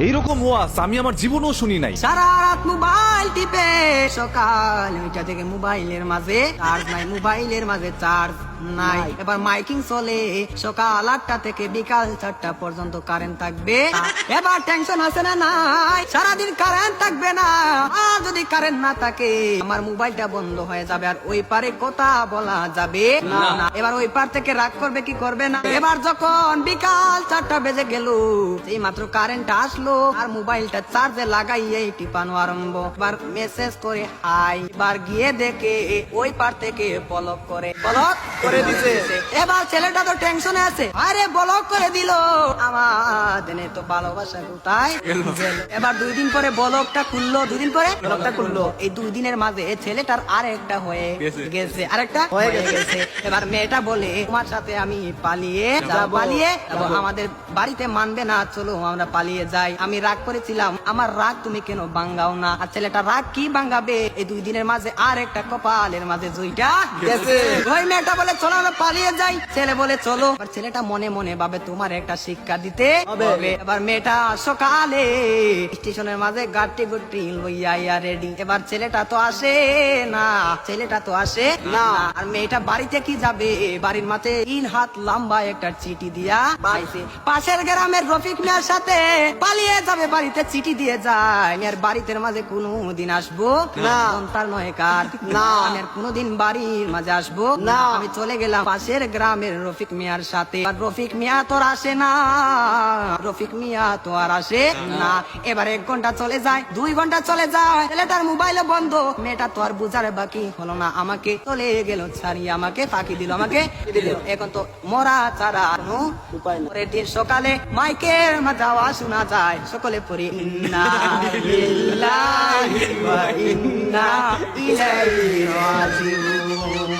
এইরকম ওয়াজ আমি আমার জীবনেও শুনি নাই। সারা রাত মোবাইল টিপে সকাল 9টা থেকে মোবাইলের মাঝে চার্জ নাই, মোবাইলের মাঝে চার্জ নাই। এবার মাইকিং চলে সকাল 8টা থেকে বিকাল 4টা পর্যন্ত কারেন্ট থাকবে। এবার টেনশন আছে না নাই, সারাদিন কারেন্ট থাকবে না। আর যদি কারেন্ট না থাকে আমার মোবাইলটা বন্ধ হয়ে যাবে, আর ওই পারে কথা বলা যাবে না। এবার ওই পার থেকে রাগ করবে কি করবে না। এবার যখন বিকাল 4টা বেজে গেল, এই মাত্র কারেন্ট আসলো আর মোবাইলটা চার্জে লাগাইয়ে টিপানো আরম্ভ। এবার মেসেজ করে হাই, এবার গিয়ে দেখে ওই পার থেকে ব্লক করে দিছে। এবার ছেলেটা তো টেনশনে আছে, আরে ব্লক করে দিল, আমার দেনে তো ভালোবাসা কোথায় গেল। এবার 2 দিন পরে ব্লকটা খুললো, 2 দিন পরে ব্লকটা খুললো। এই 2 দিনের মাঝে ছেলেটার আরেকটা হয়ে গেছে, আরেকটা হয়ে গেছে। এবার মেয়েটা বলে তোমার সাথে আমি পালিয়ে যাবো, আমাদের বাড়িতে মানবে না, চলো আমরা পালিয়ে যাই। আমি রাগ করেছিলাম, আমার রাগ তুমি কেন ভাঙ্গাও না। আর ছেলেটা রাগ কি ভাঙ্গাবে, এই 2 দিনের মাঝে আর একটা কপালের মাঝে জুইটা গেছে। ওই মেয়েটা বলে চলো আমরা পালিয়ে যাই, ছেলে বলে চলো। আর ছেলেটা মনে মনে ভাবে তোমার একটা শিক্ষা দিতে হবে। এবার মেয়েটা সকালে স্টেশনের মাঝে গাড়ি গুটি লইয়া রেডি। এবার ছেলেটা তো আসে না, আর মেয়েটা বাড়িতে কি যাবে, বাড়ির মাঝে 3 হাত লম্বা একটা চিঠি দিয়া পাইছে। পাশের গ্রামের রফিক মিয়ার সাথে পালিয়ে যাবে, বাড়িতে চিঠি দিয়ে যায়। আর বাড়িতে মাঝে কোনদিন আসবো না, তার নয় কার না, আমি আর কোনদিন বাড়ির মাঝে আসবো না। আমি চলে গেলাম পাশের গ্রামের রফিক মিয়ার সাথে। আর রফিক মিয়া তো আর আসে না, এবার 1 ঘন্টা চলে যায়, 2 ঘন্টা চলে যায়, ছেলেটার মোবাইলে বন্ধ। মেয়েটা তো আর বুঝার বাকি হলো না, আমাকে চলে গেল ছাড়িয়ে, আমাকে ফাঁকি দিল, এখন তো মরা ছাড়া কোনো উপায় না। পরের দিন সকালে মাইকের মাঝে আওয়াজ শোনা যায়, সকলে পড়ি ইন্না লিল্লাহি ওয়া ইন্না ইলাইহি রাজিউন।